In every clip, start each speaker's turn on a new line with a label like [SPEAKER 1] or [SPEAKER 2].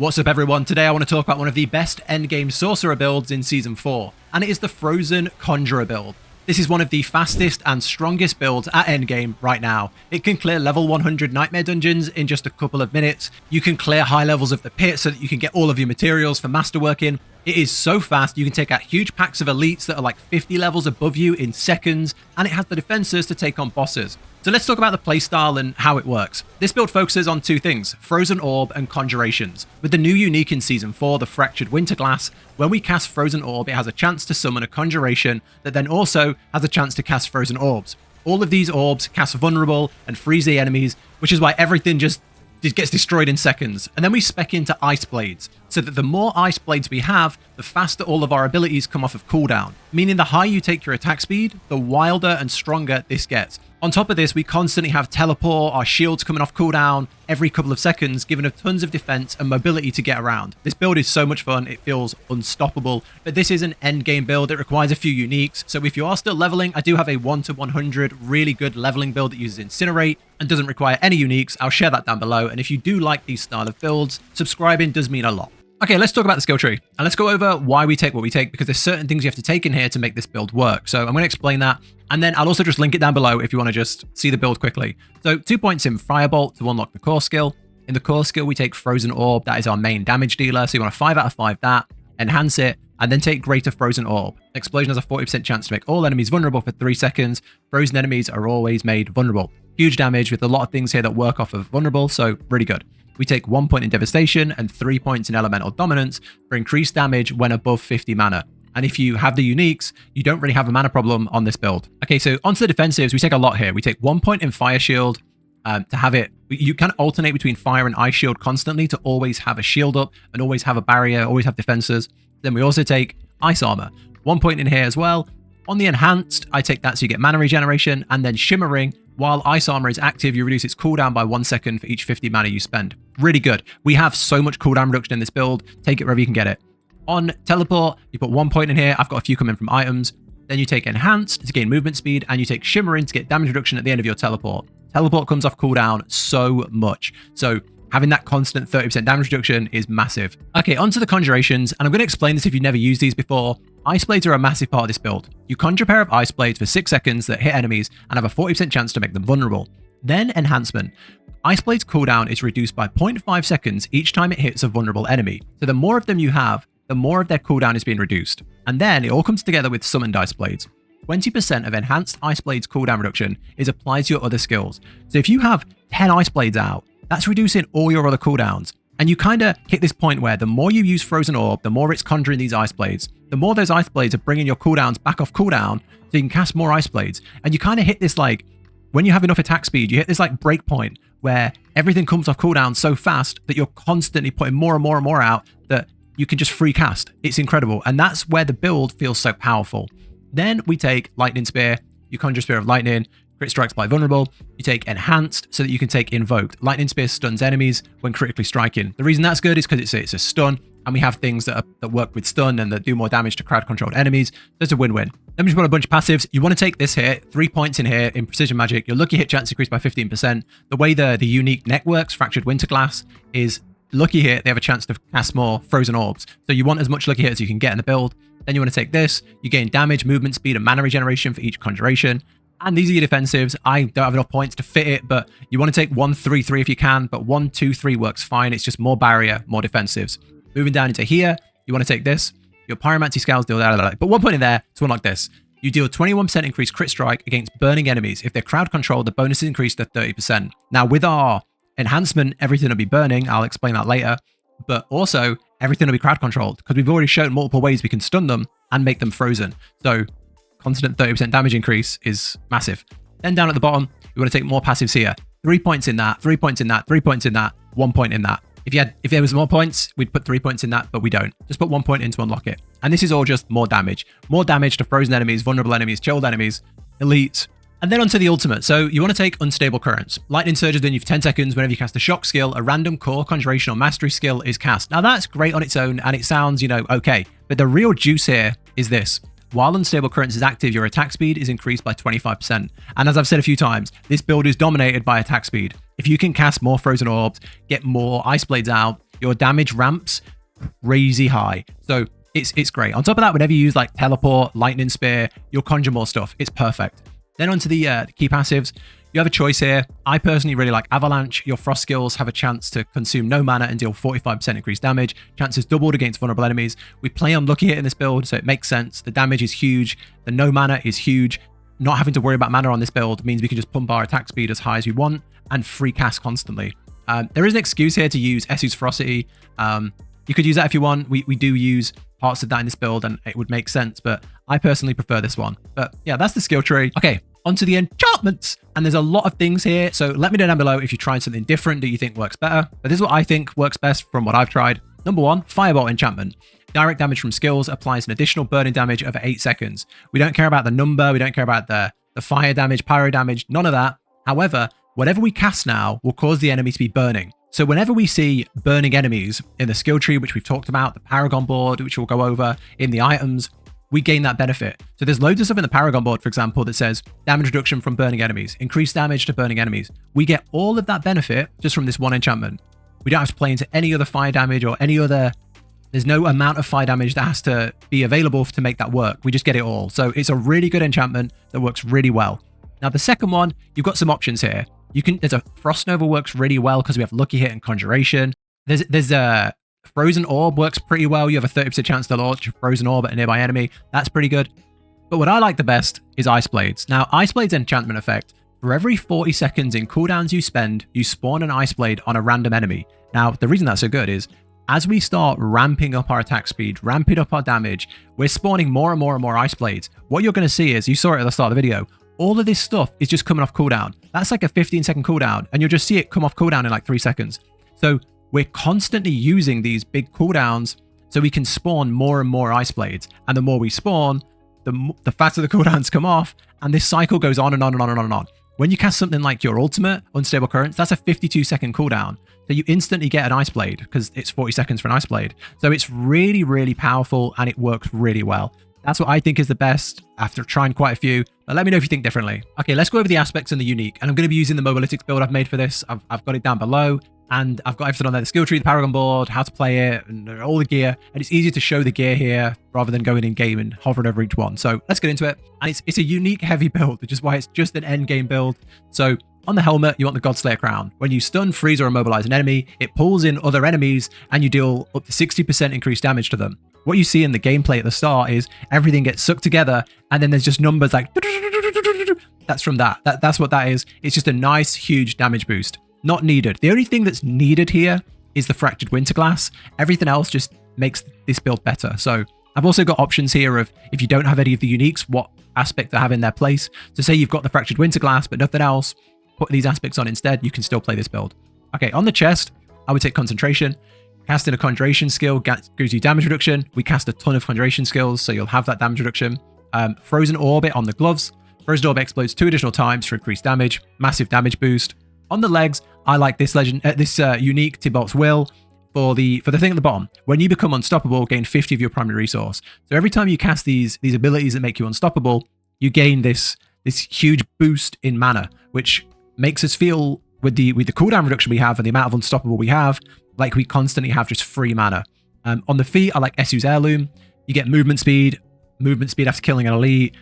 [SPEAKER 1] What's up everyone, today I want to talk about one of the best endgame sorcerer builds in Season 4, and it is the Frozen Conjurer build. This is one of the fastest and strongest builds at endgame right now. It can clear level 100 nightmare dungeons in just a couple of minutes. You can clear high levels of the pit so that you can get all of your materials for masterwork in. It is so fast, you can take out huge packs of elites that are like 50 levels above you in seconds, and it has the defenses to take on bosses. So let's talk about the playstyle and how it works. This build focuses on two things, Frozen Orb and conjurations. With the new unique in Season 4, the Fractured Winterglass, when we cast Frozen Orb, it has a chance to summon a conjuration that then also has a chance to cast Frozen Orbs. All of these orbs cast vulnerable and freeze the enemies, which is why everything just gets destroyed in seconds. And then we spec into Ice Blades, so that the more Ice Blades we have, the faster all of our abilities come off of cooldown, meaning the higher you take your attack speed, the wilder and stronger this gets. On top of this, we constantly have teleport, our shields coming off cooldown every couple of seconds, giving us tons of defense and mobility to get around. This build is so much fun, it feels unstoppable, but this is an endgame build. It requires a few uniques, so if you are still leveling, I do have a 1 to 100 really good leveling build that uses Incinerate and doesn't require any uniques. I'll share that down below, and if you do like these style of builds, subscribing does mean a lot. Okay, let's talk about the skill tree, and let's go over why we take what we take, because there's certain things you have to take in here to make this build work. So I'm going to explain that, and then I'll also just link it down below if you want to just see the build quickly. So 2 points in Firebolt to unlock the core skill. In the core skill, we take Frozen Orb. That is our main damage dealer, so you want a 5 out of 5 that, enhance it, and then take Greater Frozen Orb. Explosion has a 40% chance to make all enemies vulnerable for 3 seconds. Frozen enemies are always made vulnerable. Huge damage with a lot of things here that work off of vulnerable, so really good. We take 1 point in Devastation and 3 points in Elemental Dominance for increased damage when above 50 mana. And if you have the uniques, you don't really have a mana problem on this build. Okay, so onto the defensives, we take a lot here. We take 1 point in Fire Shield to have it. You can alternate between Fire and Ice Shield constantly to always have a shield up and always have a barrier, always have defenses. Then we also take Ice Armor. 1 point in here as well. On the Enhanced, I take that so you get mana regeneration, and then Shimmering. While Ice Armor is active, you reduce its cooldown by 1 second for each 50 mana you spend. Really good. We have so much cooldown reduction in this build. Take it wherever you can get it. On Teleport, you put 1 point in here. I've got a few coming from items. Then you take Enhanced to gain movement speed, and you take Shimmering to get damage reduction at the end of your Teleport. Teleport comes off cooldown so much. So having that constant 30% damage reduction is massive. Okay, onto the conjurations, and I'm going to explain this if you've never used these before. Ice Blades are a massive part of this build. You conjure a pair of Ice Blades for 6 seconds that hit enemies and have a 40% chance to make them vulnerable. Then Enhancement. Ice Blade's cooldown is reduced by 0.5 seconds each time it hits a vulnerable enemy. So the more of them you have, the more of their cooldown is being reduced. And then it all comes together with Summoned Ice Blades. 20% of Enhanced Ice Blades cooldown reduction is applied to your other skills. So if you have 10 Ice Blades out, that's reducing all your other cooldowns. And you kind of hit this point where the more you use Frozen Orb, the more it's conjuring these Ice Blades. The more those Ice Blades are bringing your cooldowns back off cooldown, so you can cast more Ice Blades. And you kind of hit this, like, when you have enough attack speed, you hit this like break point where everything comes off cooldown so fast that you're constantly putting more and more and more out that you can just free cast. It's incredible. And that's where the build feels so powerful. Then we take Lightning Spear, you conjure Spear of Lightning, crit strikes by vulnerable. You take Enhanced so that you can take Invoked. Lightning Spear stuns enemies when critically striking. The reason that's good is because it's a stun, and we have things that work with stun and that do more damage to crowd-controlled enemies. So it's a win-win. Then we just want a bunch of passives. You want to take this here, 3 points in here in Precision Magic. Your lucky hit chance increased by 15%. The way the unique neck works, Fractured Winterglass, is lucky hit, they have a chance to cast more Frozen Orbs. So you want as much lucky hit as you can get in the build. Then you want to take this. You gain damage, movement speed, and mana regeneration for each conjuration. And these are your defensives. I don't have enough points to fit it, but you want to take 1, 3, 3 if you can, but 1, 2, 3 works fine. It's just more barrier, more defensives. Moving down into here, you want to take this. Your Pyromancy Scales deal that, but 1 point in there to unlock this. You deal 21% increased crit strike against burning enemies. If they're crowd controlled, the bonus is increased to 30%. Now with our enhancement, everything will be burning. I'll explain that later. But also, everything will be crowd controlled because we've already shown multiple ways we can stun them and make them frozen. So constant 30% damage increase is massive. Then down at the bottom, you want to take more passives here. 3 points in that, 3 points in that, 3 points in that, 1 point in that. If there was more points, we'd put 3 points in that, but we don't. Just put 1 point in to unlock it. And this is all just more damage. More damage to frozen enemies, vulnerable enemies, chilled enemies, elites. And then onto the ultimate. So you want to take Unstable Currents. Lightning Surges, then you've 10 seconds. Whenever you cast a shock skill, a random core, conjuration, or mastery skill is cast. Now that's great on its own, and it sounds, okay. But the real juice here is this. While Unstable Currents is active, your attack speed is increased by 25%. And as I've said a few times, this build is dominated by attack speed. If you can cast more Frozen Orbs, get more Ice Blades out, your damage ramps crazy high. So it's great. On top of that, whenever you use like teleport, lightning spear, you'll conjure more stuff. It's perfect. Then onto the key passives. You have a choice here. I personally really like Avalanche. Your frost skills have a chance to consume no mana and deal 45% increased damage. Chances doubled against vulnerable enemies. We play Unlucky Hit in this build, so it makes sense. The damage is huge. The no mana is huge. Not having to worry about mana on this build means we can just pump our attack speed as high as we want and free cast constantly. There is an excuse here to use Essu's Ferocity. You could use that if you want. We do use parts of that in this build and it would make sense, but I personally prefer this one. But yeah, that's the skill tree. Okay, onto the enchantments. And there's a lot of things here, so let me know down below if you're trying something different that you think works better. But this is what I think works best from what I've tried. Number 1, Firebolt enchantment. Direct damage from skills applies an additional burning damage over 8 seconds. We don't care about the number, we don't care about the fire damage, pyro damage, none of that. However, whatever we cast now will cause the enemy to be burning. So whenever we see burning enemies in the skill tree, which we've talked about, the Paragon Board, which we'll go over, in the items, we gain that benefit. So there's loads of stuff in the Paragon Board, for example, that says damage reduction from burning enemies, increased damage to burning enemies. We get all of that benefit just from this one enchantment. We don't have to play into any other fire damage or any other... There's no amount of fire damage that has to be available to make that work. We just get it all. So it's a really good enchantment that works really well. Now, the second one, you've got some options here. There's a Frost Nova works really well because we have Lucky Hit and Conjuration. There's a Frozen Orb works pretty well. You have a 30% chance to launch a Frozen Orb at a nearby enemy. That's pretty good. But what I like the best is Ice Blades. Now, Ice Blades enchantment effect. For every 40 seconds in cooldowns you spend, you spawn an Ice Blade on a random enemy. Now, the reason that's so good is as we start ramping up our attack speed, ramping up our damage, we're spawning more and more and more Ice Blades. What you're going to see is, you saw it at the start of the video, all of this stuff is just coming off cooldown. That's like a 15-second cooldown, and you'll just see it come off cooldown in like 3 seconds. So we're constantly using these big cooldowns so we can spawn more and more Ice Blades. And the more we spawn, the faster the cooldowns come off, and this cycle goes on and on and on and on and on. When you cast something like your ultimate, Unstable Currents, that's a 52-second cooldown. So you instantly get an Ice Blade because it's 40 seconds for an Ice Blade. So it's really, really powerful and it works really well. That's what I think is the best after trying quite a few. But let me know if you think differently. Okay, let's go over the aspects and the unique. And I'm going to be using the Mobalytics build I've made for this. I've got it down below. And I've got everything on there. The skill tree, the Paragon Board, how to play it, and all the gear. And it's easier to show the gear here rather than going in game and hovering over each one. So let's get into it. And it's a unique heavy build, which is why it's just an end game build. So on the helmet, you want the Godslayer crown. When you stun, freeze, or immobilize an enemy, it pulls in other enemies and you deal up to 60% increased damage to them. What you see in the gameplay at the start is everything gets sucked together and then there's just numbers like... That's from that. That's what that is. It's just a nice, huge damage boost. Not needed. The only thing that's needed here is the Fractured Winterglass. Everything else just makes this build better. So I've also got options here of if you don't have any of the uniques, what aspect to have in their place. So say you've got the Fractured Winterglass, but nothing else, put these aspects on instead, you can still play this build. Okay, on the chest, I would take Concentration. Casting a Conjuration skill gives you damage reduction. We cast a ton of Conjuration skills, so you'll have that damage reduction. Frozen Orbit on the gloves. Frozen Orb explodes 2 additional times for increased damage. Massive damage boost. On the legs, I like this unique Tibolt's Will for the thing at the bottom. When you become unstoppable, gain 50 of your primary resource. So every time you cast these abilities that make you unstoppable, you gain this huge boost in mana, which makes us feel with the cooldown reduction we have and the amount of unstoppable we have, like we constantly have just free mana. On the feet, I like Essu's Heirloom. You get movement speed after killing an elite.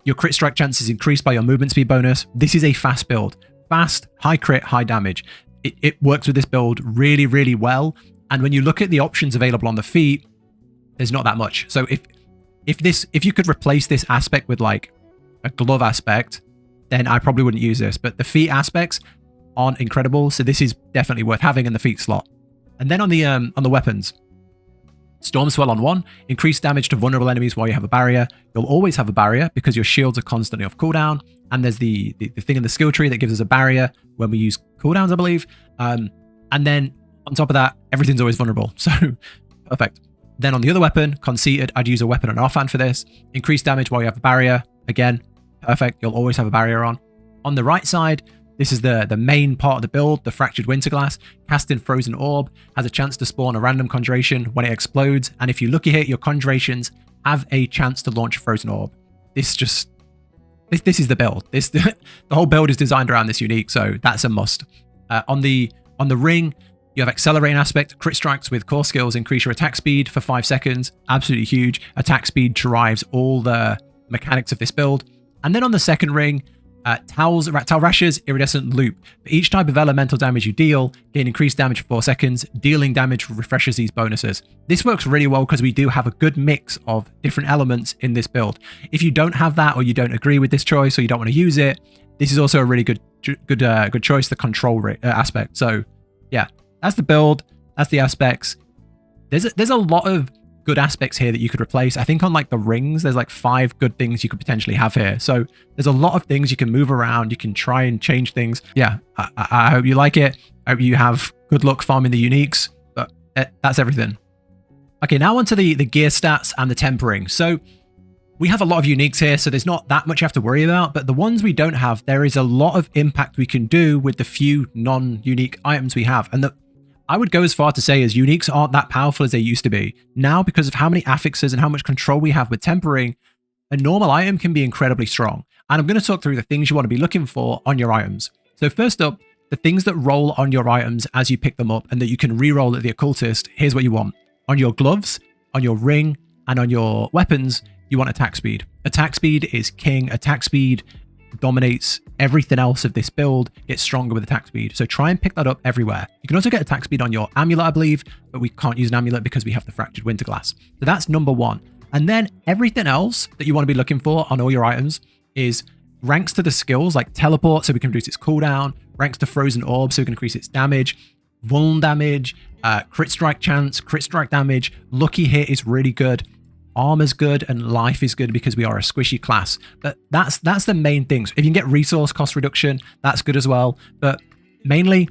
[SPEAKER 1] Your crit strike chances increased by your movement speed bonus. This is a fast build. Fast, high crit, high damage. It works with this build really, really well. And when you look at the options available on the feet, there's not that much. So if you could replace this aspect with like a glove aspect, then I probably wouldn't use this. But the feet aspects aren't incredible, so this is definitely worth having in the feet slot. And then on the weapons, Storm Swell on 1, increased damage to vulnerable enemies while you have a barrier. You'll always have a barrier because your shields are constantly off cooldown. And there's the thing in the skill tree that gives us a barrier when we use cooldowns, I believe. And then on top of that, everything's always vulnerable. So perfect. Then on the other weapon, Conceited, I'd use a weapon on offhand for this. Increased damage while you have a barrier. Again, perfect. You'll always have a barrier on. On the right side, this is the main part of the build, the Fractured Winterglass. Casting Frozen Orb has a chance to spawn a random conjuration when it explodes. And if you Lucky Hit, your conjurations have a chance to launch a Frozen Orb. This is the build. The whole build is designed around this unique, so that's a must. On the ring, You have accelerating aspect, crit strikes with core skills increase your attack speed for 5 seconds. Absolutely huge. Attack speed drives all the mechanics of this build. And then on the second ring, Tal Rasher's Iridescent Loop. For each type of elemental damage you deal, gain increased damage for 4 seconds. Dealing damage refreshes these bonuses. This works really well because we do have a good mix of different elements in this build. If you don't have that, or you don't agree with this choice, or you don't want to use it, this is also a really good choice, the control aspect. So yeah, that's the build. That's the aspects. There's a lot of good aspects here that you could replace. I think on like the rings, there's like 5 good things you could potentially have here. So there's a lot of things you can move around. You can try and change things. Yeah, I hope you like it. I hope you have good luck farming the uniques, but that's everything. Okay, now onto the gear stats and the tempering. So we have a lot of uniques here, so there's not that much you have to worry about, but the ones we don't have, there is a lot of impact we can do with the few non-unique items we have. And I would go as far to say as uniques aren't that powerful as they used to be. Now, because of how many affixes and how much control we have with tempering, a normal item can be incredibly strong. And I'm going to talk through the things you want to be looking for on your items. So first up, the things that roll on your items as you pick them up and that you can re-roll at the occultist, here's what you want. On your gloves, on your ring, and on your weapons, you want attack speed. Attack speed is king. Attack speed dominates everything else of this build. Gets stronger with attack speed. So try and pick that up everywhere. You can also get attack speed on your amulet, I believe, but we can't use an amulet because we have the Fractured Winterglass. So that's number 1. And then everything else that you want to be looking for on all your items is ranks to the skills, like teleport, so we can reduce its cooldown, ranks to Frozen Orb, so we can increase its damage, vuln damage, crit strike chance, crit strike damage, lucky hit is really good. Armor's good and life is good because we are a squishy class. But that's the main things. If you can get resource cost reduction, that's good as well. But mainly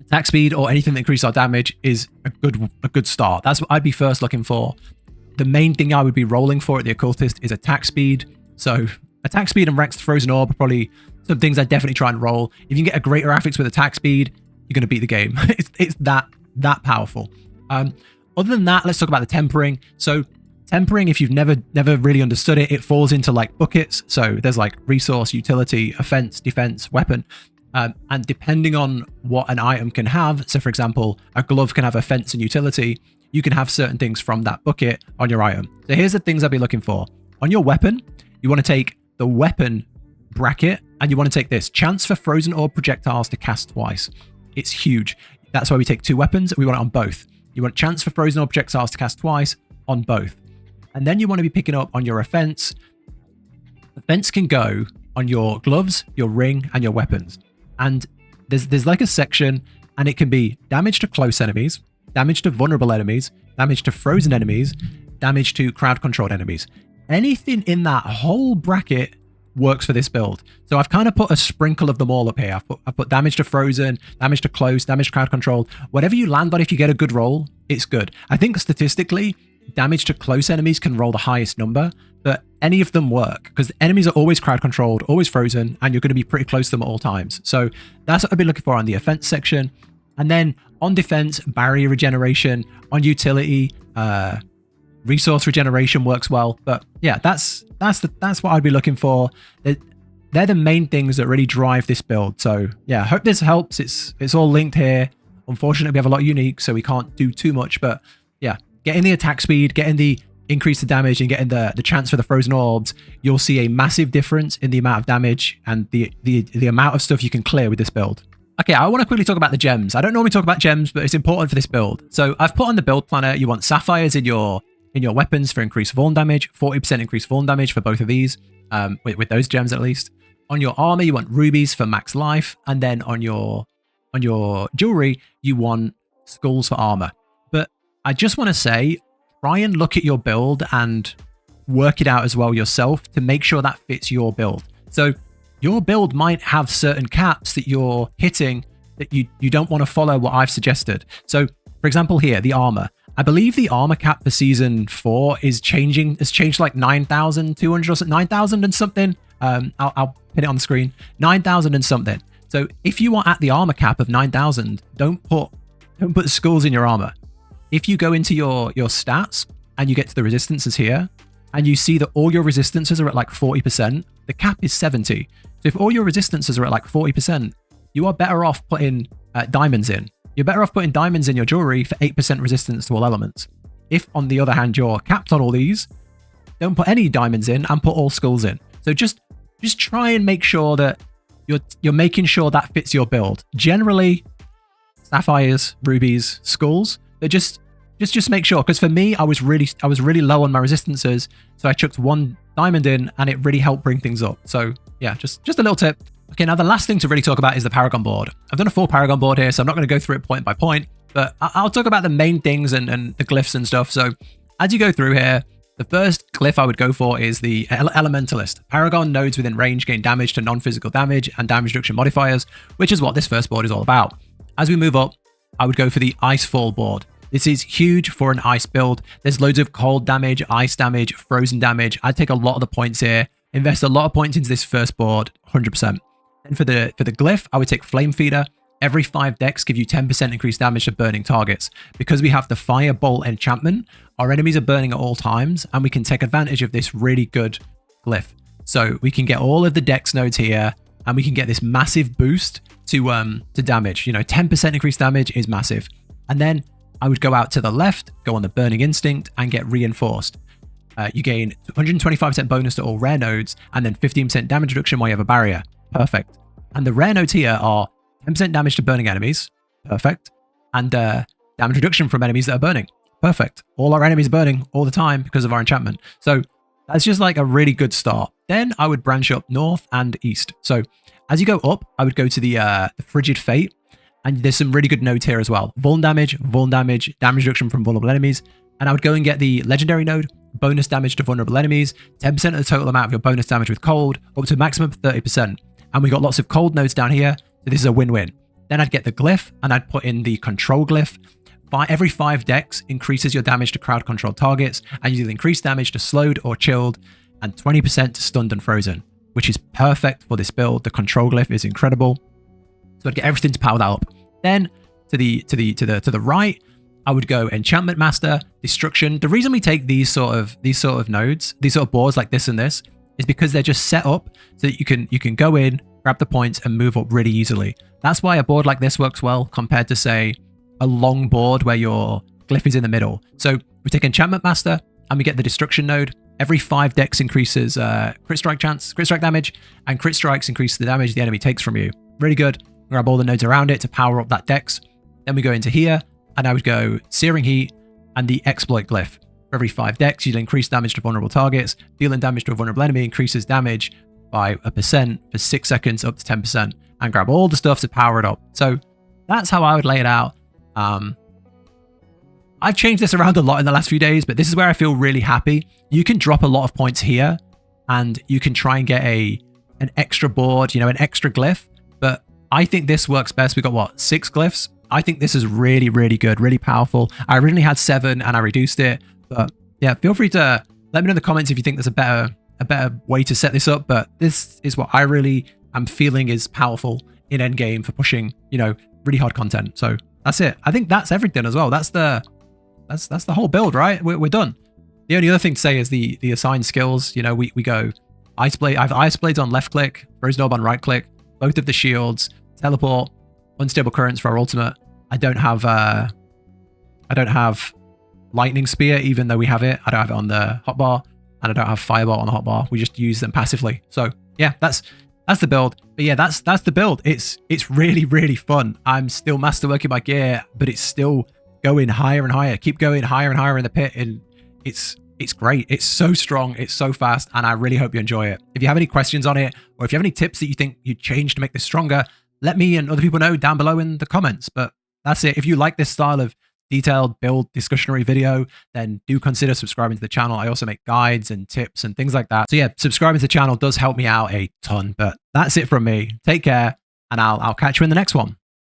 [SPEAKER 1] attack speed or anything that increases our damage is a good start. That's what I'd be first looking for. The main thing I would be rolling for at the occultist is attack speed. So attack speed and ranks to Frozen Orb are probably some things I'd definitely try and roll. If you can get a greater affix with attack speed, you're going to beat the game. it's that powerful. Other than that, let's talk about the tempering. So tempering, if you've never really understood it, it falls into like buckets. So there's like resource, utility, offense, defense, weapon. And depending on what an item can have, so for example, a glove can have offense and utility, you can have certain things from that bucket on your item. So here's the things I'd be looking for. On your weapon, you want to take the weapon bracket and you want to take this. Chance for Frozen Orb projectiles to cast twice. It's huge. That's why we take 2 weapons. We want it on both. You want chance for Frozen Orb projectiles to cast twice on both. And then you want to be picking up on your offense. Offense can go on your gloves, your ring, and your weapons. And there's like a section, and it can be damage to close enemies, damage to vulnerable enemies, damage to frozen enemies, damage to crowd-controlled enemies. Anything in that whole bracket works for this build. So I've kind of put a sprinkle of them all up here. I've put damage to frozen, damage to close, damage to crowd-controlled. Whatever you land on, if you get a good roll, it's good. I think statistically, damage to close enemies can roll the highest number, but any of them work because enemies are always crowd controlled, always frozen, and you're going to be pretty close to them at all times. So that's what I've been looking for on the offense section. And then on defense, barrier regeneration, on utility, resource regeneration works well. But yeah, that's what I'd be looking for. They're the main things that really drive this build. So yeah, I hope this helps. It's all linked here. Unfortunately, we have a lot of unique, so we can't do too much, but yeah. Getting the attack speed, getting the increase of damage, and getting the chance for the Frozen Orbs, you'll see a massive difference in the amount of damage and the amount of stuff you can clear with this build. Okay, I want to quickly talk about the gems. I don't normally talk about gems, but it's important for this build. So I've put on the build planner, you want sapphires in your weapons for increased vuln damage, 40% increased vuln damage for both of these, with those gems at least. On your armor, you want rubies for max life, and then on your jewelry, you want skulls for armor. I just want to say, try and look at your build and work it out as well yourself to make sure that fits your build. So your build might have certain caps that you're hitting that you don't want to follow what I've suggested. So for example here, the armor. I believe the armor cap for season 4 is changing. It's changed like 9,200 or something, 9,000 and something. I'll pin it on the screen. 9,000 and something. So if you are at the armor cap of 9,000, don't put skulls in your armor. If you go into your stats and you get to the resistances here and you see that all your resistances are at like 40%, the cap is 70. So if all your resistances are at like 40%, you are better off putting diamonds in. you're better off putting diamonds in your jewelry for 8% resistance to all elements. If, on the other hand, you're capped on all these, don't put any diamonds in and put all skulls in. So just try and make sure that you're making sure that fits your build. Generally, sapphires, rubies, skulls, they're just make sure. Because for me, I was really low on my resistances, so I chucked one diamond in, and it really helped bring things up. So yeah, just a little tip. Okay, now the last thing to really talk about is the Paragon Board. I've done a full Paragon Board here, so I'm not going to go through it point by point, but I'll talk about the main things and the glyphs and stuff. So as you go through here, the first glyph I would go for is the Elementalist. Paragon nodes within range gain damage to non-physical damage and damage reduction modifiers, which is what this first board is all about. As we move up, I would go for the Icefall board. This is huge for an ice build. There's loads of cold damage, ice damage, frozen damage. I'd take a lot of the points here, invest a lot of points into this first board, 100%. And for the glyph, I would take Flame Feeder. Every 5 decks give you 10% increased damage to burning targets. Because we have the Firebolt enchantment, our enemies are burning at all times, and we can take advantage of this really good glyph. So we can get all of the dex nodes here, and we can get this massive boost to damage. You know, 10% increased damage is massive. And then I would go out to the left, go on the Burning Instinct, and get Reinforced. You gain 125% bonus to all rare nodes, and then 15% damage reduction while you have a barrier. Perfect. And the rare nodes here are 10% damage to burning enemies. Perfect. And damage reduction from enemies that are burning. Perfect. All our enemies are burning all the time because of our enchantment. So that's just like a really good start. Then I would branch up north and east. So as you go up, I would go to the Frigid Fate. And there's some really good nodes here as well. Vuln damage, damage reduction from vulnerable enemies. And I would go and get the legendary node, bonus damage to vulnerable enemies, 10% of the total amount of your bonus damage with cold, up to a maximum of 30%. And we got lots of cold nodes down here, so this is a win-win. Then I'd get the glyph, and I'd put in the control glyph. Every 5 decks increases your damage to crowd controlled targets, and you deal increased damage to slowed or chilled, and 20% to stunned and frozen, which is perfect for this build. The control glyph is incredible. So I'd get everything to power that up. Then to the right, I would go Enchantment Master, Destruction. The reason we take these sort of nodes, these sort of boards like this and this, is because they're just set up so that you can go in, grab the points, and move up really easily. That's why a board like this works well compared to, say, a long board where your glyph is in the middle. So we take Enchantment Master, and we get the Destruction node. Every 5 decks increases crit strike damage, and crit strikes increase the damage the enemy takes from you. Really good. Grab all the nodes around it to power up that dex. Then we go into here, and I would go Searing Heat and the Exploit glyph. For every 5 decks, you'll increase damage to vulnerable targets. Dealing damage to a vulnerable enemy increases damage by 1% for 6 seconds up to 10%, and grab all the stuff to power it up. So that's how I would lay it out. I've changed this around a lot in the last few days, but this is where I feel really happy. You can drop a lot of points here, and you can try and get an extra board, you know, an extra glyph. But I think this works best. We got what, 6 glyphs? I think this is really, really good, really powerful. I originally had 7 and I reduced it, but yeah, feel free to let me know in the comments if you think there's a better way to set this up. But this is what I really am feeling is powerful in endgame for pushing, you know, really hard content. So that's it. I think that's everything as well. That's the whole build, right? We're done. The only other thing to say is the assigned skills. You know, we go Ice Blade. I have Ice Blades on left click, Frozen Orb on right click, both of the shields, teleport, unstable currents for our ultimate. I don't have Lightning Spear, even though we have it. I don't have it on the hotbar, and I don't have Firebolt on the hotbar. We just use them passively. So yeah, that's the build. But yeah, that's the build. It's really, really fun. I'm still masterworking my gear, but it's still going higher and higher. Keep going higher and higher in the pit, and it's great. It's so strong. It's so fast, and I really hope you enjoy it. If you have any questions on it, or if you have any tips that you think you'd change to make this stronger, let me and other people know down below in the comments. But that's it. If you like this style of detailed build discussionary video, then do consider subscribing to the channel. I also make guides and tips and things like that. So yeah, subscribing to the channel does help me out a ton. But that's it from me. Take care, and I'll catch you in the next one.